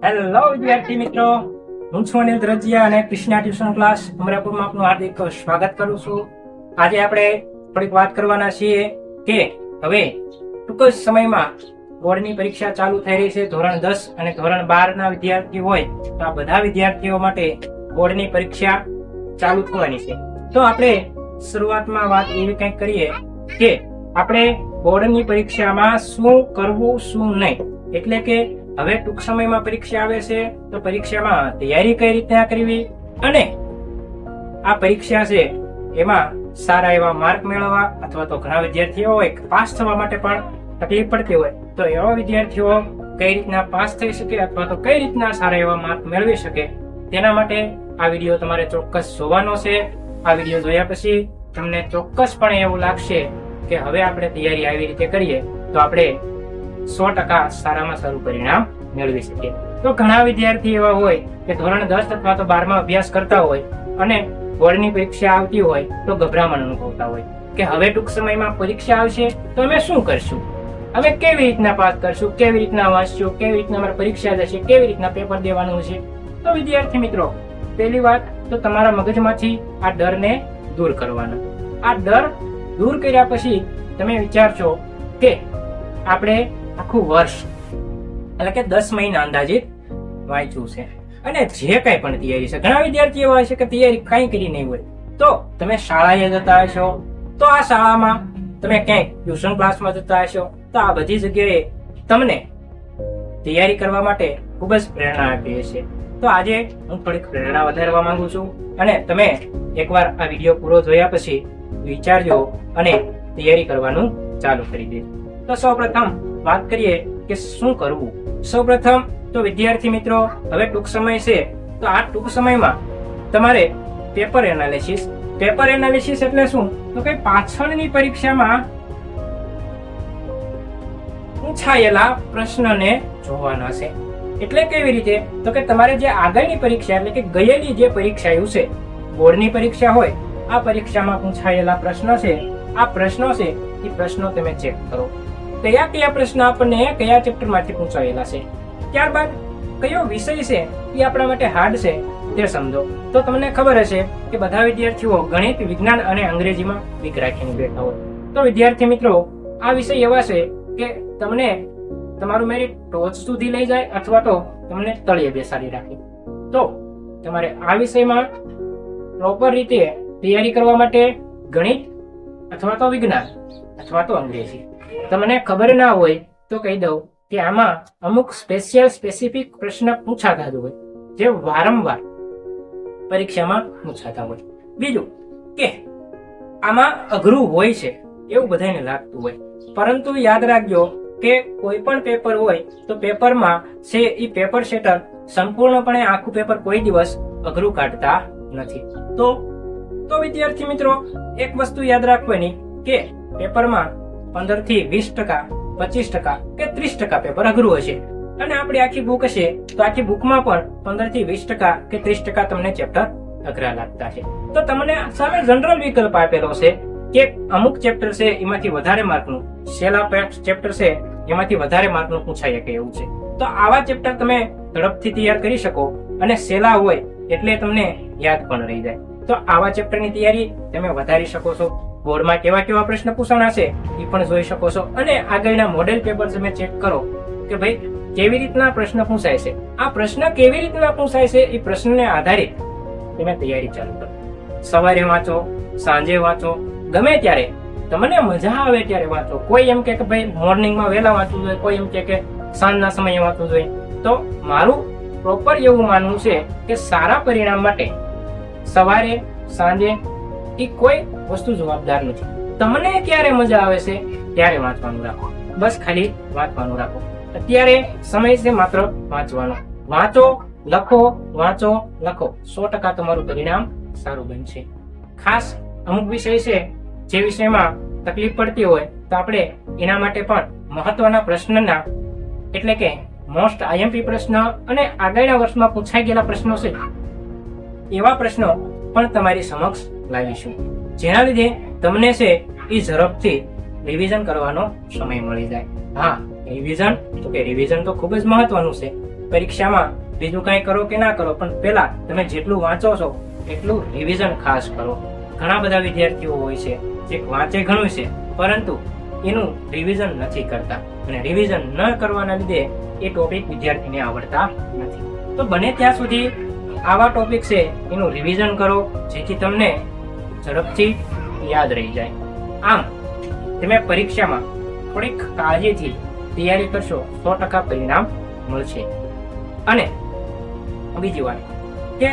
Hello વિદ્યાર્થી મિત્રો, હું છું અનિલ ધ્રજિયા અને કૃષ્ણા ટ્યુશન ક્લાસ અમરાપુરમાં આપનું હાર્દિક સ્વાગત કરું છું. આજે આપણે થોડીક વાત કરવાના છીએ કે હવે ટૂંક જ સમયમાં બોર્ડની પરીક્ષા ચાલુ થઈ રહી છે. ધોરણ 10 અને ધોરણ 12 ના વિદ્યાર્થી હોય તો આ બધા વિદ્યાર્થીઓ માટે બોર્ડની પરીક્ષા ચાલુ થવાની છે. તો આપણે શરૂઆતમાં વાત એવી કંઈક કરીએ કે આપણે બોર્ડની પરીક્ષામાં શું કરવું શું નહીં, એટલે કે હવે ટૂંક સમયમાં પરીક્ષા આવે છે તો પરીક્ષામાં તૈયારી કઈ રીતના કરવી અને આ પરીક્ષા છે એમાં સારા એવા માર્ક મેળવવા અથવા તો ઘણા વિદ્યાર્થીઓ હોય પાસ થવા માટે પણ તકલીફ પડતી હોય તો એવા વિદ્યાર્થીઓ કઈ રીતના પાસ થઈ શકે અથવા તો કઈ રીતના સારા એવા માર્ક મેળવી શકે તેના માટે આ વિડીયો તમારે ચોક્કસ જોવાનો છે. આ વિડીયો જોયા પછી તમને ચોક્કસપણે એવું લાગશે કે હવે આપણે તૈયારી આવી રીતે કરીએ તો આપણે 100% સારામાં સારું પરિણામ મેળવી શકીએ. તો ઘણા વિદ્યાર્થી એવા હોય કે ધોરણ 10 અથવા તો 12 માં અભ્યાસ કરતા હોય અને બોર્ડની પરીક્ષા આવતી હોય તો ગભરામણ અનુભવતા હોય કે હવે ટૂંક સમયમાં પરીક્ષા આવશે તો અમે શું કરશું, અમે કેવી રીતના પાસ કરશું, કેવી રીતના વાંચશું, કેવી રીતના અમારી પરીક્ષા જશે, કેવી રીતના પેપર દેવાનું છે. તો વિદ્યાર્થી મિત્રો, પહેલી વાત તો તમારા મગજમાંથી આ ડરને દૂર કરવાનો. આ ડર દૂર કર્યા પછી તમે વિચારશો કે આપણે આખું વર્ષ એટલે કે 10 મહિના અંદાજિત વાંચ્યું છે અને જે કંઈ પણ તૈયારી છે. ઘણા વિદ્યાર્થીઓ હોય છે કે તૈયારી કંઈ કરી નહીં હોય તો તમે શાળાએ જતા હશો તો આ શાળામાં તમે ક્યાંક ટ્યુશન ક્લાસમાં જતા હશો તો આ બધી જગ્યાએ તમને તૈયારી કરવા માટે ખૂબ જ પ્રેરણા આપી છે. તો આજે હું થોડીક પ્રેરણા વધારવા માંગુ છું અને તમે એકવાર આ વિડીયો પૂરો જોયા પછી વિચારજો અને તૈયારી કરવાનું ચાલુ કરી દેજો. તો સૌપ્રથમ વાત કરીએ કે શું કરવું. સૌપ્રથમ તો વિદ્યાર્થી મિત્રો, હવે ટૂંક સમય છે તો આ ટૂંક સમયમાં તમારે પેપર એનાલિસિસ એટલે શું તો કે પાછળની પરીક્ષામાં પૂછાયેલા પ્રશ્નને જોવાના છે. એટલે કેવી રીતે તો કે તમારે જે આગળની પરીક્ષા એટલે કે ગયેલી જે પરીક્ષા છે બોર્ડની પરીક્ષા હોય આ પરીક્ષામાં પૂછાયેલા પ્રશ્નો છે, આ પ્રશ્નો છે એ પ્રશ્નો તમે ચેક કરો. કયા પ્રશ્ન આપણને કયા ચેપ્ટર માંથી પૂછાયેલા છે, ત્યારબાદ કયો વિષય છે એ આપણા માટે હાર્ડ છે તે સમજો. તો તમને ખબર હશે કે બધા વિદ્યાર્થીઓ ગણિત, વિજ્ઞાન અને અંગ્રેજીમાં વીક રાખીને બેઠા હોય. તો વિદ્યાર્થી મિત્રો, આ વિષય એવા છે કે તમને તમારું મેરિટ ટોચ સુધી લઈ જાય અથવા તો તમને તળિયે બેસાડી રાખે. તો તમારે આ વિષયમાં પ્રોપર રીતે તૈયારી કરવા માટે ગણિત અથવા તો વિજ્ઞાન અથવા તો અંગ્રેજી તમને ખબર ના હોય તો કહી દઉં કે આમાં અમુક સ્પેસિફિક પ્રશ્ન પૂછાતા હોય જે વારંવાર પરીક્ષામાં પૂછાતા હોય. બીજું કે આમાં અઘરું હોય છે એવું બધાને લાગતું હોય, પરંતુ યાદ રાખજો કે કોઈ પણ પેપર હોય તો પેપરમાં છે એ પેપર સેટર સંપૂર્ણપણે આખું પેપર કોઈ દિવસ અઘરું કાઢતા નથી. તો વિદ્યાર્થી મિત્રો, એક વસ્તુ યાદ રાખવાની કે પેપરમાં 15 થી 20%, 25% કે 30% પેપર અઘરું હશે અને આપણી આખી બુક હશે તો આખી બુકમાં પણ 15 થી 20% કે 30% તમને ચેપ્ટર અઘરા લાગતા છે. તો તમને સામે જનરલ વિકલ્પ આપેલો છે કે અમુક ચેપ્ટર છે એમાંથી વધારે માર્કનું, છેલ્લા ચેપ્ટર છે એમાંથી વધારે માર્કનું પૂછાય કે એવું છે. તો આવા ચેપ્ટર તમે ઝડપથી તૈયાર કરી શકો અને છેલ્લા હોય એટલે તમને યાદ પણ રહી જાય. તો આવા ચેપ્ટરની તૈયારી તમે વધારી શકો છો. બોર્ડમાં કેવા પ્રશ્ન પૂછાણા છે એ પણ જોઈ શકો છો અને આગળના મોડેલ પેપર તમે ચેક કરો કે ભાઈ કેવી રીતના પ્રશ્ન પૂછાય છે. આ પ્રશ્ન કેવી રીતના પૂછાય છે એ પ્રશ્નને આધારિત તમે તૈયારી ચાલુ કરો. સવારે વાંચો, સાંજે વાંચો, ગમે ત્યારે તમને મજા આવે ત્યારે વાંચો. કોઈ એમ કે ભાઈ મોર્નિંગમાં વહેલા વાંચવું જોઈએ, કોઈ એમ કે સાંજના સમયે વાંચવું જોઈએ. તો મારું પ્રોપર એવું માનવું છે કે સારા પરિણામ માટે સવારે, સાંજે એ કોઈ વસ્તુ જવાબદાર નથી. તમને ક્યારે મજા આવે છે ત્યારે વાંચવાનું રાખો, બસ ખાલી વાંચવાનું રાખો. અત્યારે સમય છે માત્ર વાંચવાનો. વાંચો, લખો, વાંચો, લખો, 100% તમારું પરિણામ સારું બનશે. ખાસ અમુક વિષય છે જે વિષયમાં તકલીફ પડતી હોય તો આપણે એના માટે પણ મહત્વના પ્રશ્નના એટલે કે મોસ્ટ આઈએમપી પ્રશ્ન અને આગળના વર્ષમાં પૂછાઈ ગયેલા પ્રશ્નો છે એવા પ્રશ્નો પણ તમારી સમક્ષ લાવીશું, જેના લીધે તમને છે એ ઝડપથી રિવિઝન કરવાનો સમય મળી જાય. હા, રિવિઝન તો ખૂબ જ મહત્વનું છે. પરીક્ષામાં બીજું કાંઈ કરો કે ના કરો, પણ પહેલા તમે જેટલું વાંચો છો એટલું રિવિઝન ખાસ કરો. ઘણા બધા વિદ્યાર્થીઓ હોય છે જે વાંચે ઘણું છે પરંતુ એનું રિવિઝન નથી કરતા, અને રિવિઝન ન કરવાના લીધે એ ટોપિક વિદ્યાર્થીને આવડતા નથી. તો બને ત્યાં સુધી આવા ટોપિક છે એનું રિવિઝન કરો, જેથી તમને ઝડપથી યાદ રહી જાય. આમ તમે પરીક્ષામાં થોડીક કાળજીથી તૈયારી કરશો 100% પરિણામ મળશે. અને બીજી વાત કે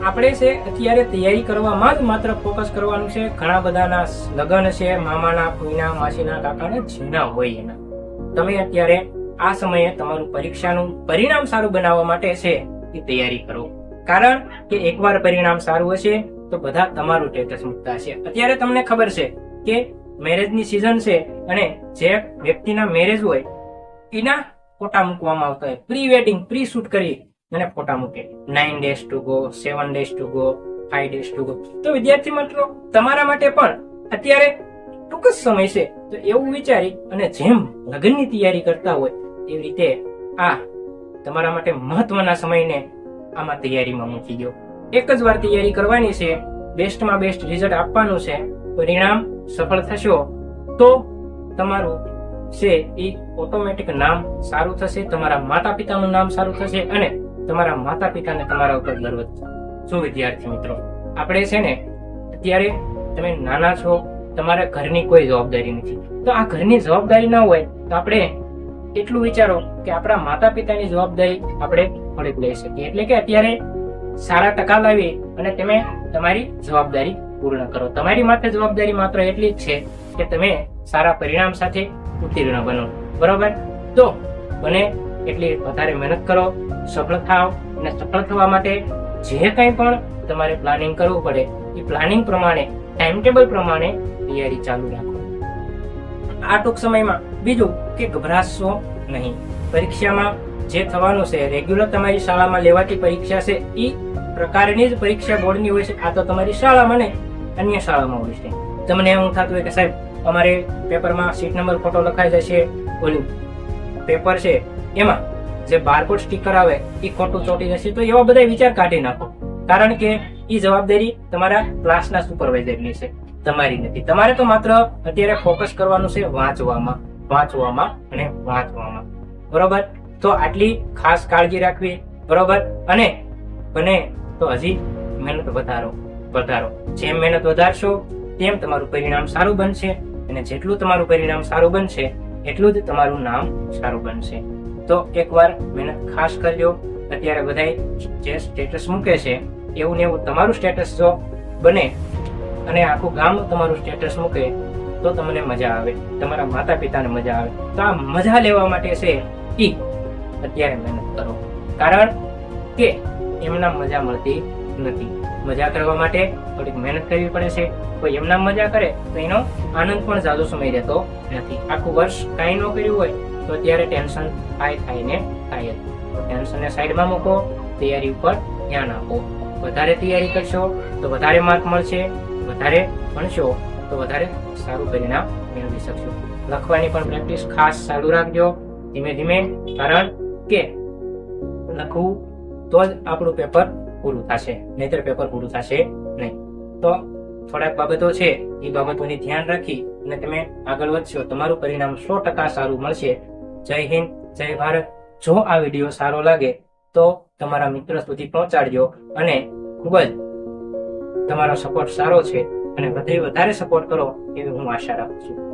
આપણે છે અત્યારે તૈયારી કરવામાં જ માત્ર ફોકસ કરવાનું છે. ઘણા બધાના લગ્ન છે, મામાના, ફૂઈના, માસીના, કાકાના, જેના હોય એના. તમે અત્યારે આ સમયે તમારું પરીક્ષાનું પરિણામ સારું બનાવવા માટે છે એ તૈયારી કરો. કારણ કે એકવાર પરિણામ સારું હશે તો બધા તમારું સ્ટેટસ મૂકતા હશે. અત્યારે તમને ખબર છે કે મેરેજની સિઝન છે, અને જે વ્યક્તિના મેરેજ હોય એના ફોટા મૂકવામાં આવતા હોય. પ્રી વેડિંગ, પ્રી શૂટ કરી અને ફોટા મૂકે. 9 days to go, 7 days to go, 5 days to go. તો વિદ્યાર્થી મિત્રો, તમારા માટે પણ અત્યારે ટૂંક જ સમય છે, તો એવું વિચારી અને જેમ લગ્નની તૈયારી કરતા હોય એવી રીતે આ તમારા માટે મહત્વના સમયને આમાં તૈયારીમાં મૂકી દો. એક જ વાર તૈયારી કરવાની છે, બેસ્ટમાં બેસ્ટ રિઝલ્ટ આપવાનું છે. પરિણામ સફળ થશો તો તમારું છે એ ઓટોમેટિક નામ સારું થશે, તમારા માતા પિતાનું નામ સારું થશે, અને તમારા માતા પિતાને તમારા ઉપર ગર્વ થશે. શું વિદ્યાર્થી મિત્રો, આપણે છે ને અત્યારે તમે નાના છો, તમારા ઘરની કોઈ જવાબદારી નથી, તો આ ઘરની જવાબદારી ના હોય તો આપણે એટલું વિચારો કે આપણા માતા પિતાની જવાબદારી આપણે થોડીક લઈ શકીએ. એટલે કે અત્યારે સારા ટકા લાવી અને તમે તમારી જવાબદારી પૂર્ણ કરો. તમારી માથે જવાબદારી માત્ર એટલી જ છે કે તમે સારા પરિણામ સાથે ઉત્તીર્ણ બનો. બરોબર? તો બને એટલી વધારે મહેનત કરો, સફળ થાવ, અને સફળ થવા માટે જે કંઈ પણ તમારે પ્લાનિંગ કરવું પડે એ પ્લાનિંગ પ્રમાણે, ટાઈમ ટેબલ પ્રમાણે તૈયારી ચાલુ રાખો. આ ટૂંક સમયમાં બીજું કે ગભરાશો નહીં. પરીક્ષામાં જે થવાનું છે, રેગ્યુલર તમારી શાળામાં લેવાતી પરીક્ષા છે એ પ્રકારની જ પરીક્ષા બોર્ડની હોય છે. આ તો તમારી શાળામાં ને અન્ય શાળામાં હોય છે. તમને એવું થતું હોય કે સાહેબ અમારે પેપરમાં સીટ નંબર ખોટો લખાઈ જશે, ઓલું પેપર છે એમાં જે બારકોડ સ્ટીકર આવે એ ખોટું ચોંટી જશે, તો એવા બધા વિચાર કાઢી નાખો. કારણ કે એ જવાબદારી તમારા ક્લાસના સુપરવાઇઝરની છે, તમારી નથી. તમારે તો માત્ર અત્યારે ફોકસ કરવાનું છે વાંચવામાં, વાંચવામાં અને વાંચવામાં. બરોબર? તો આટલી ખાસ કાળજી રાખવી. બરોબર? અને બને તો હજી મહેનત વધારો. જેમ મહેનત વધારશો તેમ તમારું પરિણામ સારું બનશે, અને જેટલું તમારું પરિણામ સારું બનશે એટલું જ તમારું નામ સારું બનશે. તો એકવાર મહેનત ખાસ કરજો. અત્યારે બધા જે સ્ટેટસ મૂકે છે એવું ને એવું તમારું સ્ટેટસ જો બને અને આખું ગામ તમારું સ્ટેટસ મૂકે તો તમને મજા આવે, તમારા માતા પિતાને મજા આવે. તો આ મજા લેવા માટે છે એ અત્યારે મહેનત કરો. કારણ કે એમના મજા મળતી નથી. મજા કરવા માટે થોડીક મહેનત કરવી પડે છે. કોઈ એમના મજા કરે તો એનો આનંદ પણ જાજો સમય રહેતો નથી. આખું વર્ષ કાંઈ ન કર્યું હોય તો અત્યારે ટેન્શન થાય ને થાય. તો ટેન્શનને સાઈડમાં મૂકો, તૈયારી ઉપર ધ્યાન આપો. વધારે તૈયારી કરશો તો વધારે માર્ક મળશે, વધારે ભણશો તો વધારે સારું પરિણામ મેળવી શકશો. લખવાની પણ પ્રેક્ટિસ ખાસ ચાલુ રાખજો ધીમે ધીમે. કારણ કે લખવું તો જ આપણું પેપર પૂરું થશે, નહીતર પેપર પૂરું થશે નહીં. તો થોડાક બાબતો છે એ બાબતોની ધ્યાન રાખી અને તમે આગળ વધશો, તમારું પરિણામ 100% સારું મળશે. જય હિન્દ, જય ભારત. જો આ વિડીયો સારો લાગે તો તમારા મિત્ર સુધી પહોંચાડજો, અને ખૂબ જ તમારો સપોર્ટ સારો છે અને વધારે સપોર્ટ કરો એવી હું આશા રાખું છું.